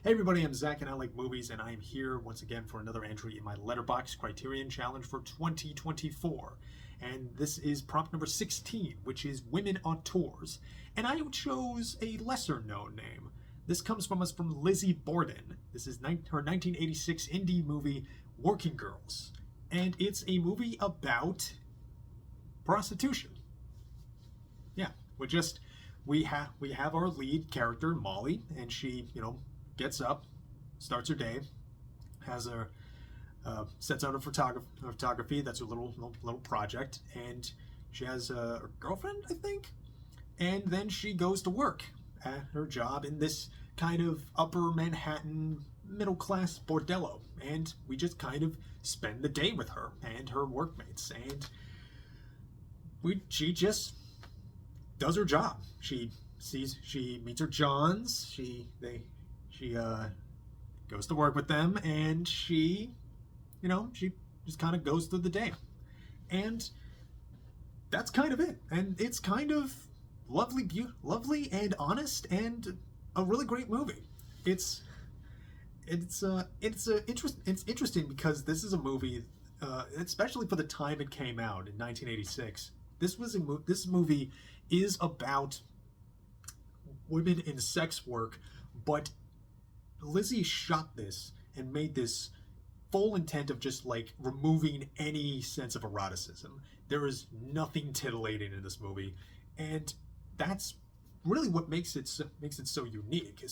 Hey everybody, I'm Zach and I like movies, and I am here once again for another entry in my Letterboxd Criterion Challenge for 2024. And this is prompt number 16, which is Women Auteurs. And I chose a lesser known name. This comes from Lizzie Borden. This is her 1986 indie movie, Working Girls. And it's a movie about prostitution. Yeah, we have our lead character, Molly, and she, gets up, starts her day, has her sets out her photography. That's her little project, and she has a girlfriend, I think. And then she goes to work at her job in this kind of upper Manhattan middle class bordello, and we just kind of spend the day with her and her workmates, and she just does her job. She meets her Johns. She goes to work with them, and she just kind of goes through the day, and that's kind of it. And it's kind of lovely and honest, and a really great movie. It's interesting because this is a movie, especially for the time it came out in 1986. This movie is about women in sex work, but Lizzie shot this and made this full intent of just like removing any sense of eroticism. There is nothing titillating in this movie, and that's really what makes it so unique,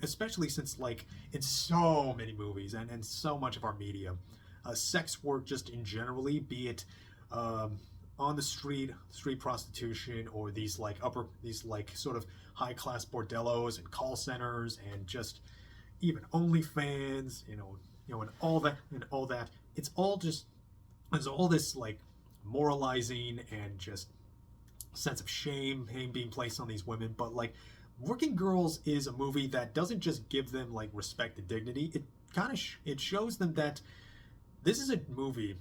especially since, like, in so many movies and so much of our media, sex work just in generally, be it on the street prostitution, or these sort of high class bordellos and call centers, and just even OnlyFans, and all that. It's all this like moralizing and just sense of shame being placed on these women. But like, Working Girls is a movie that doesn't just give them like respect and dignity. It kind of it shows them that this is a movie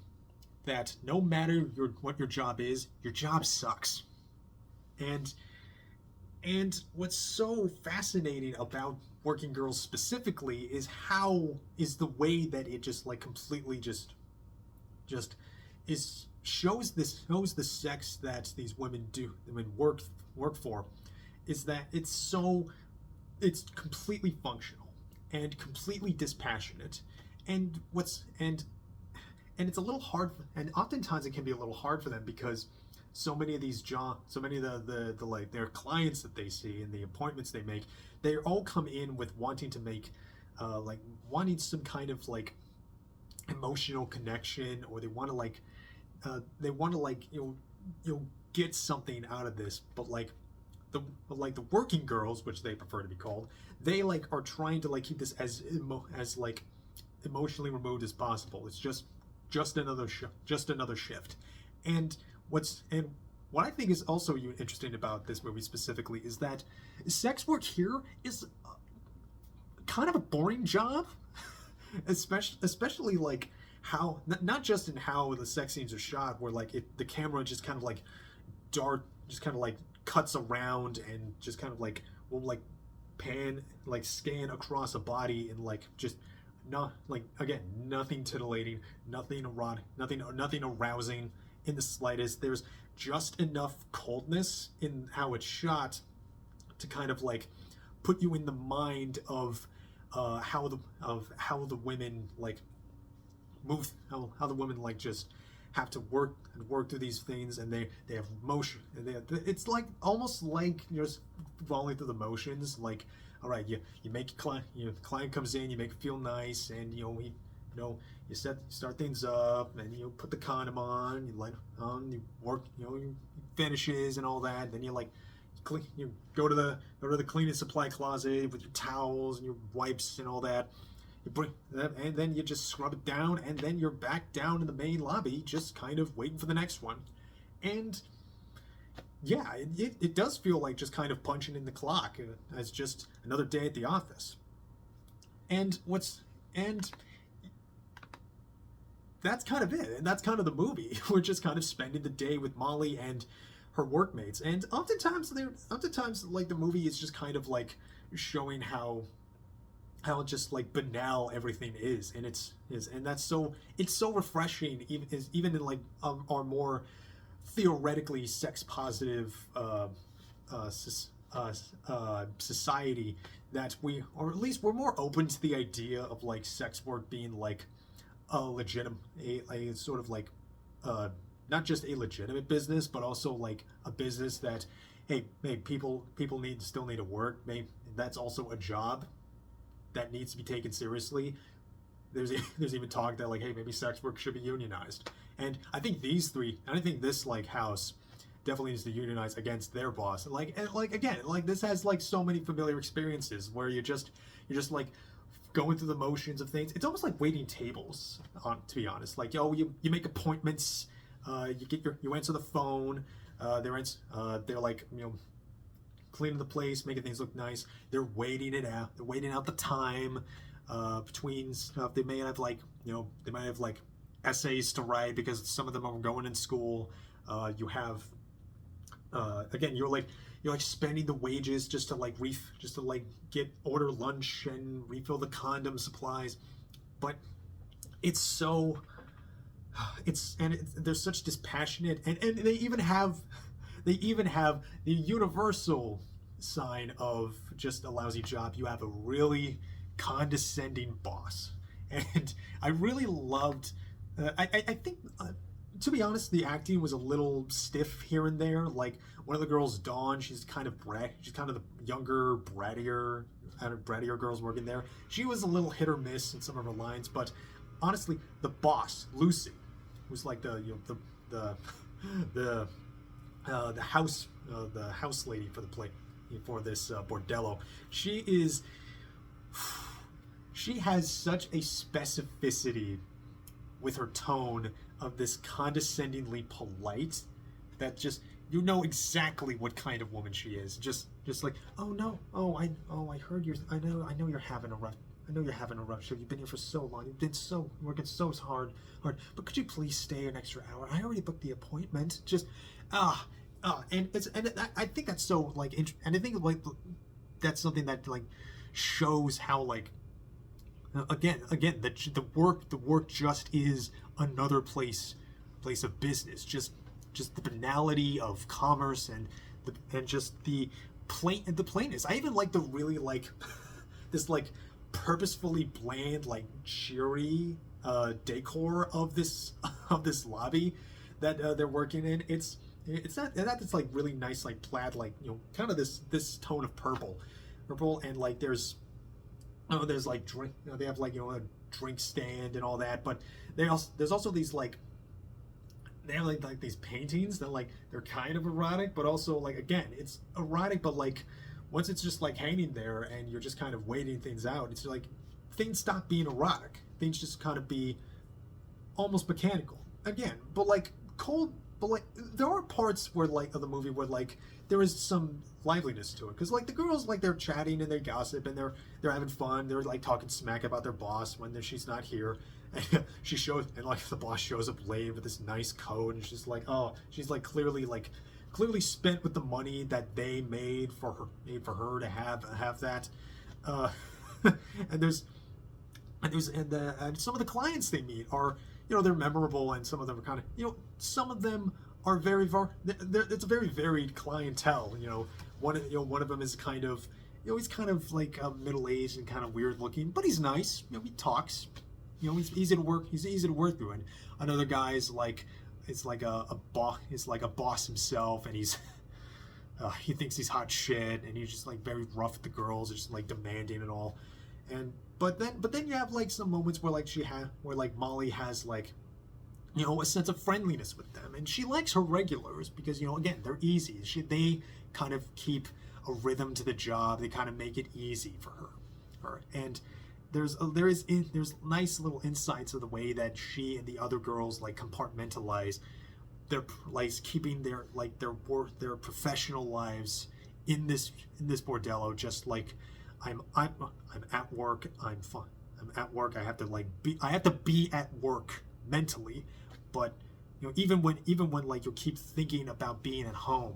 that no matter what your job is, your job sucks. And what's so fascinating about Working Girls specifically is the way that it just like completely shows the sex that these women work for, is that it's completely functional and completely dispassionate, and it's a little hard, and oftentimes it can be a little hard for them, because so many of the like their clients that they see and the appointments they make, they all come in with wanting to make wanting some kind of like emotional connection, or they want to get something out of this. But the working girls, which they prefer to be called, they like are trying to like keep this as like emotionally removed as possible. It's just another shift. And what I think is also interesting about this movie specifically is that sex work here is kind of a boring job, especially like how, not just in how the sex scenes are shot, where like the camera just kind of like cuts around and just kind of like will like pan, like scan across a body, and like just not like, again, nothing titillating, nothing erotic, nothing arousing in the slightest. There's just enough coldness in how it's shot to kind of like put you in the mind of how the women like move, how the women like just have to work through these things, and they have motion, and it's like almost like you're just falling through the motions. Like, all right, you make your client, the client comes in, you make it feel nice, and you start things up, and you put the condom on, you light on, you work, finishes and all that. Then you go to the cleaning supply closet with your towels and your wipes and all that. You bring that, and then you just scrub it down, and then you're back down in the main lobby, just kind of waiting for the next one. And yeah, it does feel like just kind of punching in the clock as just another day at the office. And that's kind of it, and that's kind of the movie. We're just kind of spending the day with Molly and her workmates, and oftentimes like the movie is just kind of like showing how how just like banal everything is, and and that's it's so refreshing, even in like our more theoretically sex positive uh, society, that we, or at least we're more open to the idea of like sex work being like a legitimate, a sort of like uh, not just a legitimate business, but also like a business that, hey, people still need to work. Maybe that's also a job that needs to be taken seriously. There's even talk that like, hey, maybe sex work should be unionized. And I think I think this like house definitely needs to unionize against their boss. And like again, like this has like so many familiar experiences where you're just like going through the motions of things. It's almost like waiting tables, to be honest. Like, you make appointments, you answer the phone, they're like, cleaning the place, making things look nice. They're waiting it out. They're waiting out the time between stuff. They may have like, they might have like essays to write because some of them are going in school. You have again, you're like spending the wages just to like order lunch and refill the condom supplies. But it's so there's such dispassionate, and they even have the universal sign of just a lousy job. You have a really condescending boss, and I really loved. I think, to be honest, the acting was a little stiff here and there. Like one of the girls, Dawn, she's kind of the younger, brattier girls working there. She was a little hit or miss in some of her lines, but honestly, the boss, Lucy, who's like the house lady for this bordello. She has such a specificity with her tone of this condescendingly polite, that just, exactly what kind of woman she is. Just like, oh no, I heard I know you're having a rough. I know you're having a rough shift. You've been here for so long. You've been working so hard. But could you please stay an extra hour? I already booked the appointment. Just and I think that's so like, and I think like that's something that like shows how like again the work just is another place of business. Just the banality of commerce and just the plainness. I even like the really like this like purposefully bland, like cheery decor of this lobby that they're working in. It's like really nice, like plaid, like kind of this tone of purple, and like there's like drink. They have like a drink stand and all that, but there's also these like. They have like these paintings that like they're kind of erotic, but also like again it's erotic, but like once it's just like hanging there and you're just kind of waiting things out, it's like things stop being erotic. Things just kind of be almost mechanical again. But like there are parts where like of the movie where like there is some liveliness to it, because like the girls, like they're chatting and they gossip and they're having fun. They're like talking smack about their boss when she's not here. And she shows, and like the boss shows up late with this nice coat, and she's like, she's like clearly spent with the money that they made for her to have that. And some of the clients they meet are, they're memorable, and some of them are kind of, some of them are it's a very varied clientele. One of them is kind of, he's kind of like middle-aged and kind of weird looking, but he's nice. He talks. He's easy to work. He's easy to work through. And another guy's like, it's like a boss. He's like a boss himself, and he thinks he's hot shit, and he's just like very rough with the girls, just like demanding and all. And but then you have like some moments where like where like Molly has like, a sense of friendliness with them, and she likes her regulars because again they're easy. They kind of keep a rhythm to the job. They kind of make it easy for her. And there's nice little insights of the way that she and the other girls like compartmentalize their like keeping their professional lives in this bordello. Just like I'm at work. I'm fine. I'm at work. I have to be at work mentally, but even when like you keep thinking about being at home,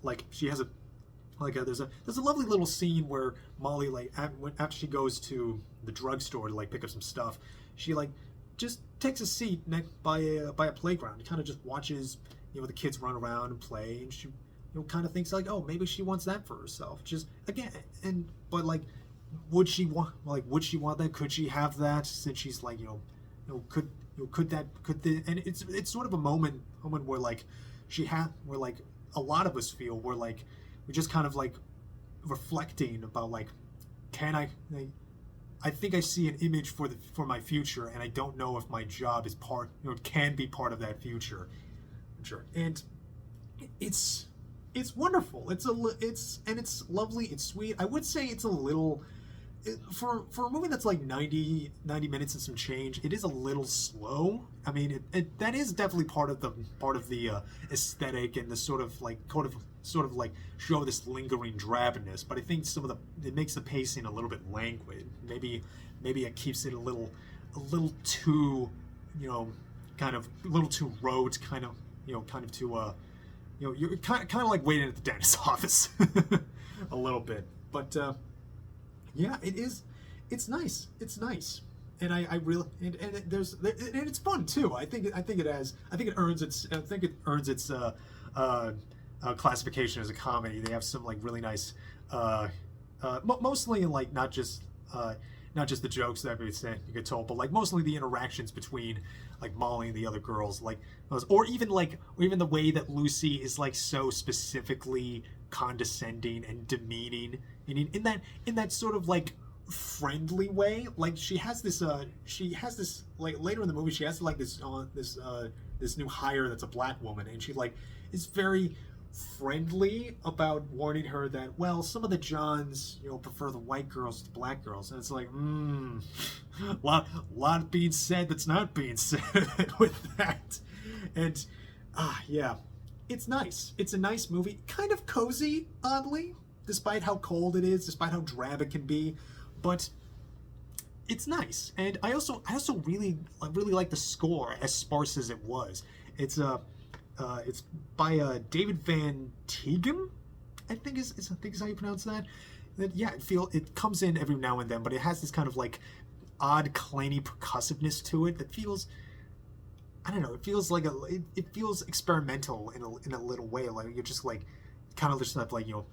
like she has Like there's a lovely little scene where Molly, like after she goes to the drugstore to like pick up some stuff, she like just takes a seat by a playground and kind of just watches, you know, the kids run around and play, and she, you know, kind of thinks like, oh, maybe she wants that for herself. Just again, but like, would she want that? Could she have that since she's like, could and it's sort of a moment where like where like a lot of us feel, where like we're just kind of like reflecting about like, I think I see an image for my future, and I don't know if my job is can be part of that future. Sure. And it's wonderful. It's lovely. It's sweet. I would say it's a little, for a movie that's like 90 minutes and some change, it is a little slow. I mean, that is definitely part of the aesthetic and the sort of like show this lingering drabness. But I think it makes the pacing a little bit languid. Maybe it keeps it a little too, kind of a little too rote, kind of too you're kind of like waiting at the dentist's office a little bit. But yeah, it's nice. It's nice. And I really, and it's fun too. I think it earns its classification as a comedy. They have some like really nice, mostly in like not just the jokes that you get told, but like mostly the interactions between like Molly and the other girls, like, or even the way that Lucy is like so specifically condescending and demeaning, in that sort of like friendly way. Like she has this like later in the movie, she has like this new hire that's a black woman, and she like is very friendly about warning her that, well, some of the Johns, prefer the white girls to the black girls, and it's like, lot being said that's not being said with that. And yeah, it's nice. It's a nice movie, kind of cozy, oddly, despite how cold it is, despite how drab it can be, but it's nice. And I also really like the score, as sparse as it was. It's by David Van Tighem, I think is how you pronounce that. Yeah, it comes in every now and then, but it has this kind of like odd clangy percussiveness to it that feels, I don't know, it feels like it feels experimental in a little way. Like you're just like kind of just have like you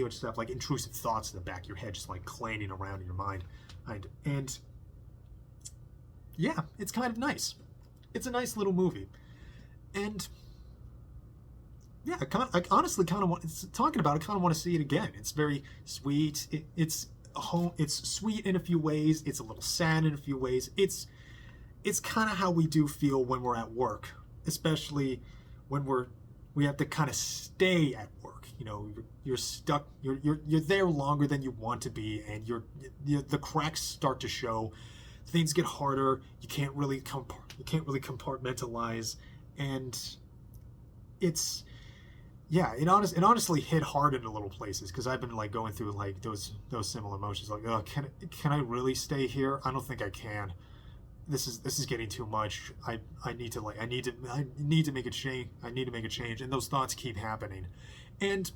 just have like intrusive thoughts in the back of your head, just like clanging around in your mind, and yeah, it's kind of nice. It's a nice little movie, and yeah, I honestly kind of want, talking about it, kind of want to see it again. It's very sweet. It's sweet in a few ways. It's a little sad in a few ways. It's kind of how we do feel when we're at work, especially when we have to kind of stay at work. You're stuck. You're there longer than you want to be, and the cracks start to show. Things get harder. You can't really compartmentalize, and it's. Yeah, it honestly hit hard in a little places, because I've been like going through like those similar emotions, like, oh, can I really stay here? I don't think I can. This is getting too much. I need to make a change. I need to make a change, and those thoughts keep happening, and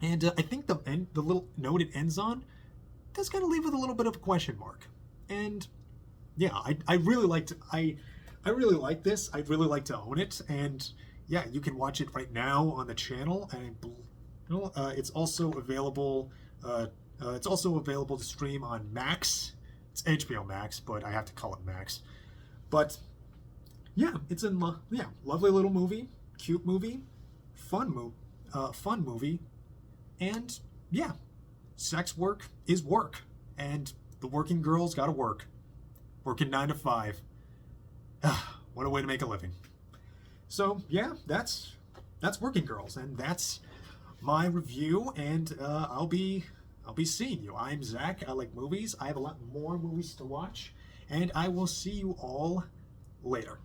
I think the little note it ends on does kind of leave with a little bit of a question mark. And yeah, I really like this. I'd really like to own it, and yeah, you can watch it right now on the channel, and it's also available. It's also available to stream on Max. It's HBO Max, but I have to call it Max. But yeah, it's a lovely little movie, cute movie, fun movie, and yeah, sex work is work, and the working girl's got to work, working 9 to 5. What a way to make a living. So yeah, that's Working Girls, and that's my review. And I'll be seeing you. I'm Zach. I like movies. I have a lot more movies to watch, and I will see you all later.